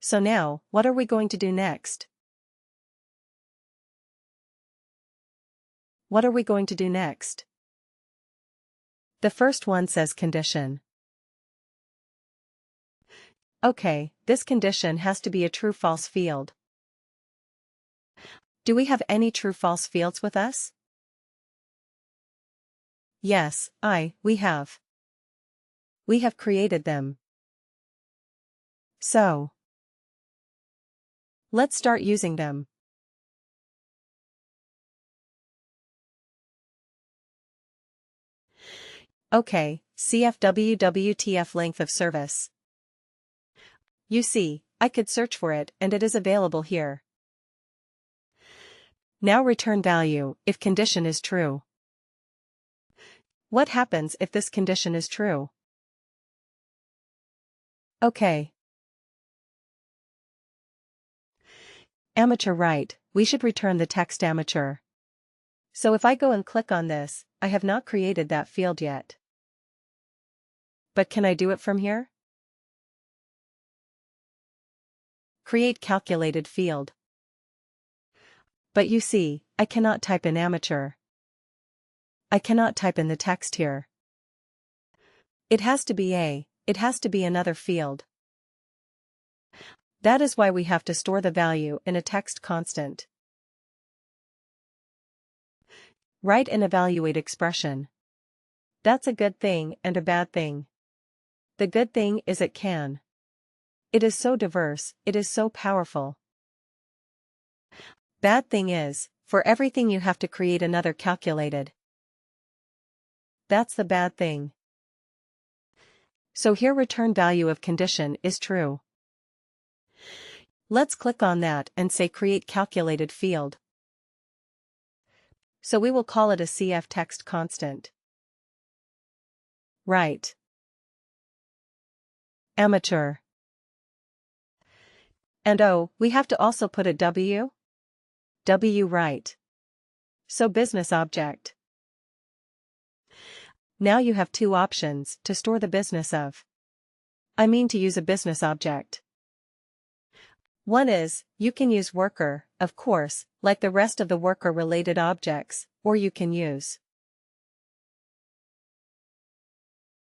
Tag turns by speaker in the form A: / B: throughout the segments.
A: So now, what are we going to do next? What are we going to do next? The first one says condition. Okay, this condition has to be a true-false field. Do we have any true-false fields with us? Yes, we have. We have created them. So, let's start using them. Okay, CFWWTF length of service. You see, I could search for it and it is available here. Now return value if condition is true. What happens if this condition is true? Okay. Amateur right, we should return the text amateur. So if I go and click on this, I have not created that field yet. But can I do it from here? Create calculated field. But you see, I cannot type in amateur. I cannot type in the text here. It has to be another field. That is why we have to store the value in a text constant. Write and evaluate expression. That's a good thing and a bad thing. The good thing is it can. It is so diverse, it is so powerful. Bad thing is, for everything you have to create another calculated. That's the bad thing. So here return value of condition is true. Let's click on that and say create calculated field. So we will call it a CF text constant. Right. Amateur. And we have to also put a W? W right. So business object. Now you have two options to store the business of. To use a business object. One is, you can use worker, of course, like the rest of the worker-related objects, or you can use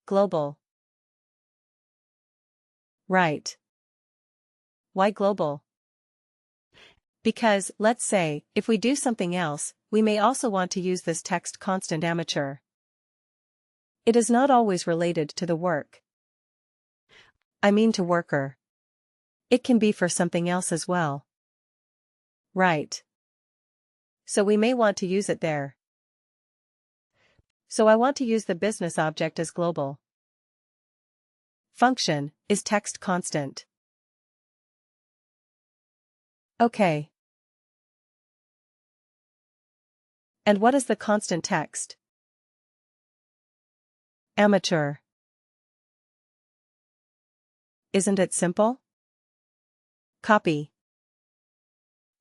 A: global. Right. Why global? Because, let's say, if we do something else, we may also want to use this text constant amateur. It is not always related to the work. To worker. It can be for something else as well. Right. So we may want to use it there. So I want to use the business object as global. Function is text constant. Okay. And what is the constant text? Amateur. Isn't it simple? Copy.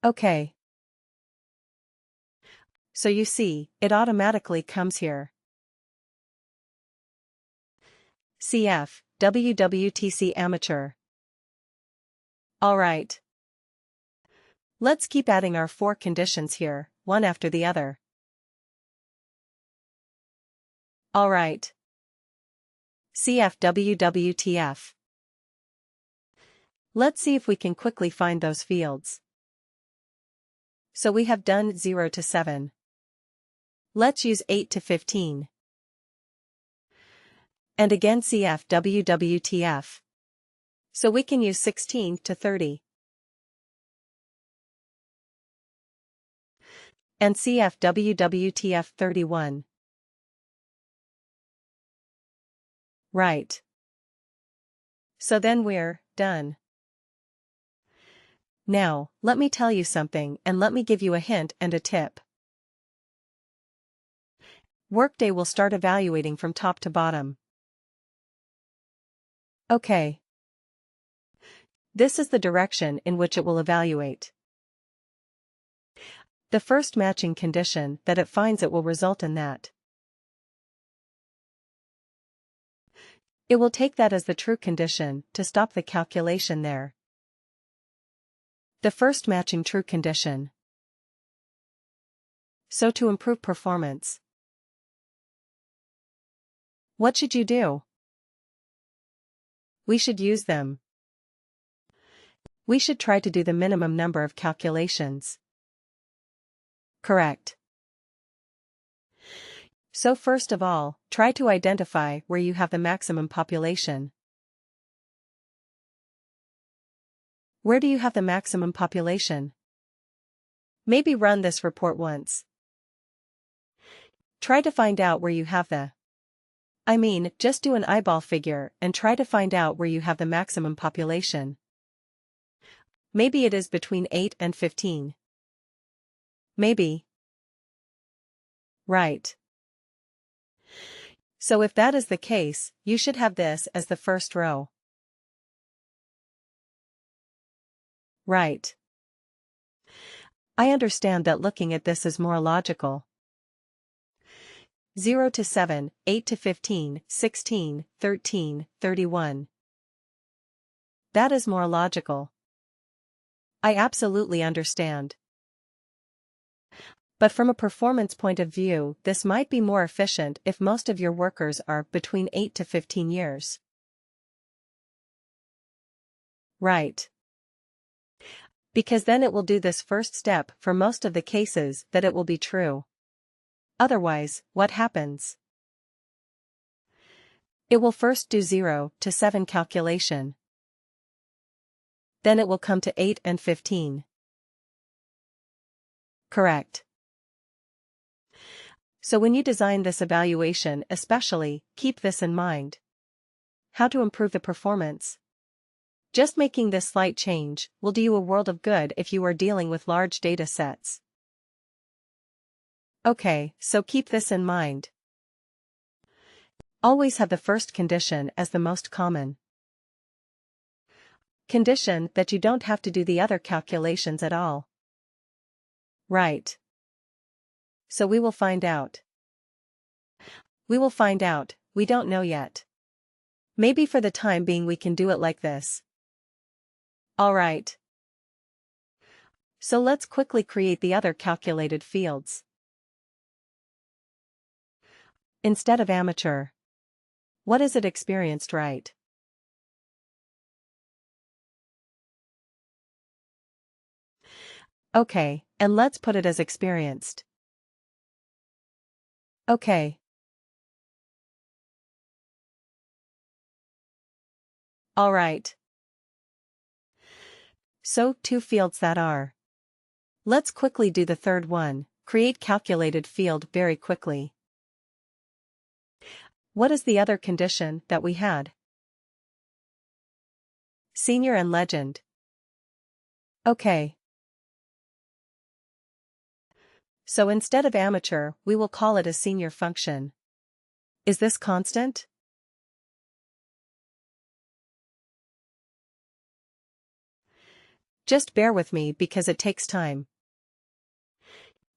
A: Okay. So you see, it automatically comes here. CF, WWTC amateur. Alright. Let's keep adding our 4 conditions here, one after the other. Alright. CF WWTF. Let's see if we can quickly find those fields. So we have done 0 to 7. Let's use 8 to 15. And again CF WWTF. So we can use 16 to 30. And CF WWTF 31. Right. So then we're done. Now, let me tell you something and let me give you a hint and a tip. WorkDay will start evaluating from top to bottom. Okay. This is the direction in which it will evaluate. The first matching condition that it finds it will result in that. It will take that as the true condition to stop the calculation there. The first matching true condition. So to improve performance, what should you do? We should use them. We should try to do the minimum number of calculations. Correct. So first of all, try to identify where you have the maximum population. Where do you have the maximum population? Maybe run this report once. Try to find out where you have just do an eyeball figure and try to find out where you have the maximum population. Maybe it is between 8 and 15. Maybe. Right. So if that is the case, you should have this as the first row. Right. I understand that looking at this is more logical. 0 to 7, 8 to 15, 16, 13, 31. That is more logical. I absolutely understand. But from a performance point of view, this might be more efficient if most of your workers are between 8 to 15 years. Right. Because then it will do this first step for most of the cases that it will be true. Otherwise, what happens? It will first do 0 to 7 calculation. Then it will come to 8 and 15. Correct. So when you design this evaluation especially, keep this in mind. How to improve the performance? Just making this slight change will do you a world of good if you are dealing with large data sets. Okay, so keep this in mind. Always have the first condition as the most common condition that you don't have to do the other calculations at all. Right. So we will find out. We will find out, we don't know yet. Maybe for the time being we can do it like this. Alright. So let's quickly create the other calculated fields. Instead of amateur. What is it experienced, right? Okay, and let's put it as experienced. Okay. Alright. So, 2 fields that are. Let's quickly do the third one, create calculated field very quickly. What is the other condition that we had? Senior and legend. Okay. So instead of amateur, we will call it a senior function. Is this constant? Just bear with me because it takes time.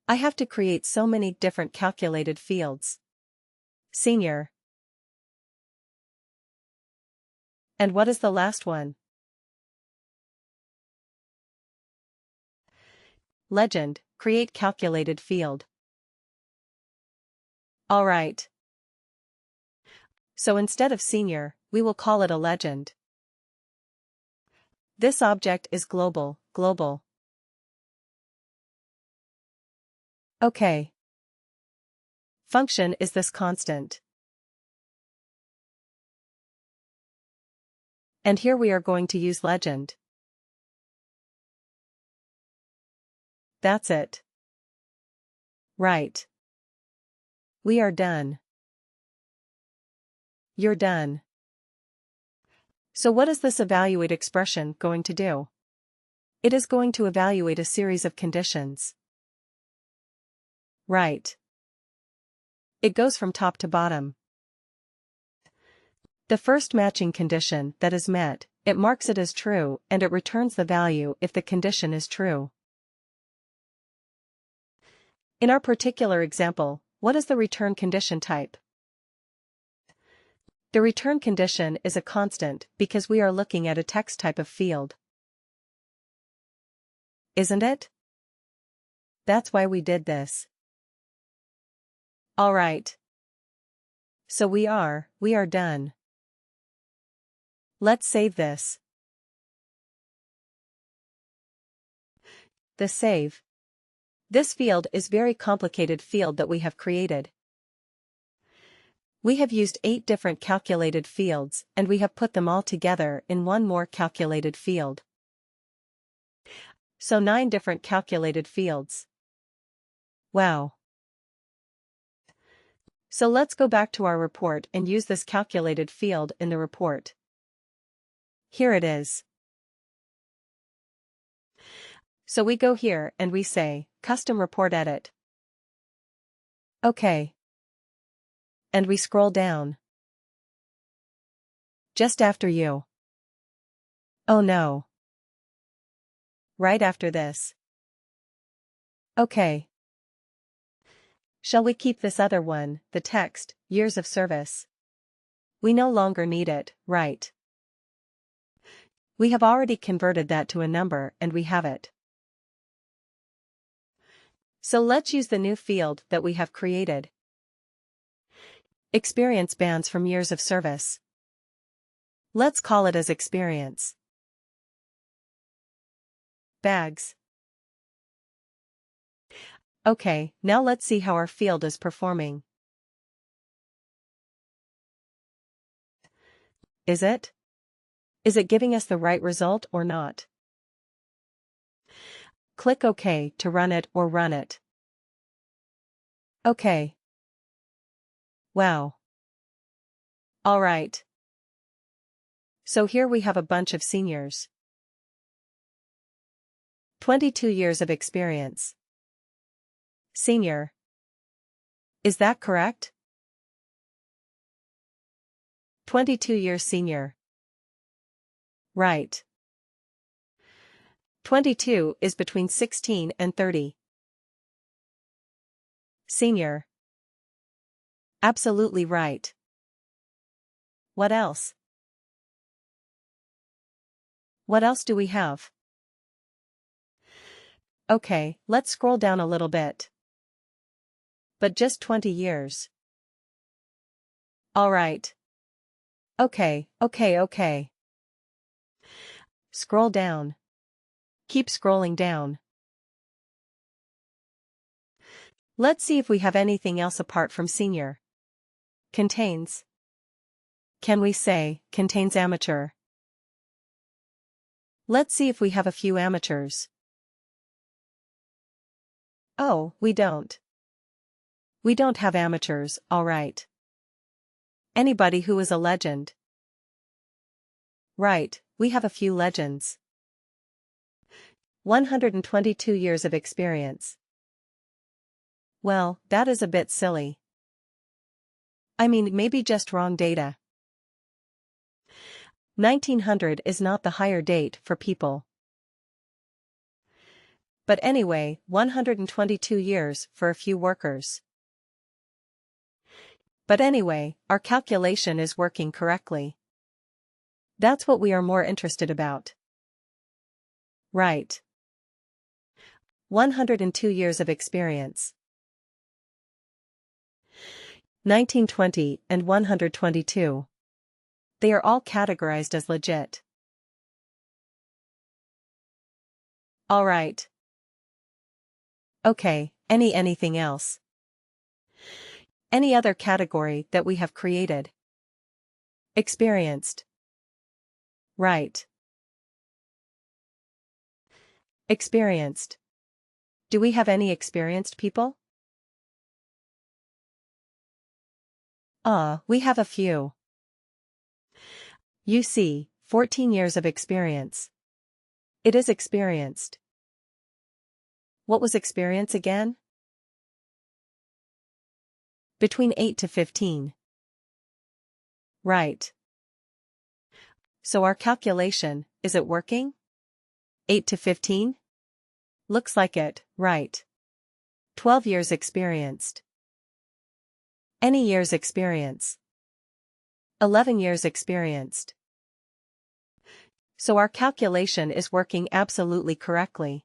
A: I have to create so many different calculated fields. Senior. And what is the last one? Legend, create calculated field. Alright. So instead of senior, we will call it a legend. This object is global. Okay. Function is this constant. And here we are going to use legend. That's it. Right. We are done. You're done. So what is this evaluate expression going to do? It is going to evaluate a series of conditions. Right. It goes from top to bottom. The first matching condition that is met, it marks it as true and it returns the value if the condition is true. In our particular example, what is the return condition type? The return condition is a constant because we are looking at a text type of field. Isn't it? That's why we did this. Alright. So we are done. Let's save this. The save. This field is very complicated field that we have created. We have used 8 different calculated fields and we have put them all together in one more calculated field. So 9 different calculated fields. Wow. So let's go back to our report and use this calculated field in the report. Here it is. So we go here and we say, Custom Report Edit. OK. And we scroll down. Just after you. Oh no. Right after this. OK. Shall we keep this other one, the text, years of service? We no longer need it, right? We have already converted that to a number and we have it. So let's use the new field that we have created. Experience bands from years of service. Let's call it as experience. Bags. Okay, now let's see how our field is performing. Is it? Is it giving us the right result or not? Click OK to run it or run it. OK. Wow. Alright. So here we have a bunch of seniors. 22 years of experience. Senior. Is that correct? 22 years senior. Right. 22 is between 16 and 30. Senior. Absolutely right. What else? What else do we have? Okay, let's scroll down a little bit. But just 20 years. Alright. Okay. Scroll down. Keep scrolling down. Let's see if we have anything else apart from senior. Contains. Can we say, contains amateur? Let's see if we have a few amateurs. Oh, we don't. We don't have amateurs, alright. Anybody who is a legend. Right, we have a few legends. 122 years of experience. Well, that is a bit silly. I mean, maybe just wrong data. 1900 is not the hire date for people. But anyway, 122 years for a few workers. But anyway, our calculation is working correctly. That's what we are more interested about. Right. 102 years of experience. 1920 and 122. They are all categorized as legit. Alright. Okay, anything else? Any other category that we have created? Experienced. Right. Experienced. Do we have any experienced people? We have a few. You see, 14 years of experience. It is experienced. What was experience again? Between 8 to 15. Right. So our calculation, is it working? 8 to 15? Looks like it, right. 12 years experienced. Any years experience. 11 years experienced. So our calculation is working absolutely correctly.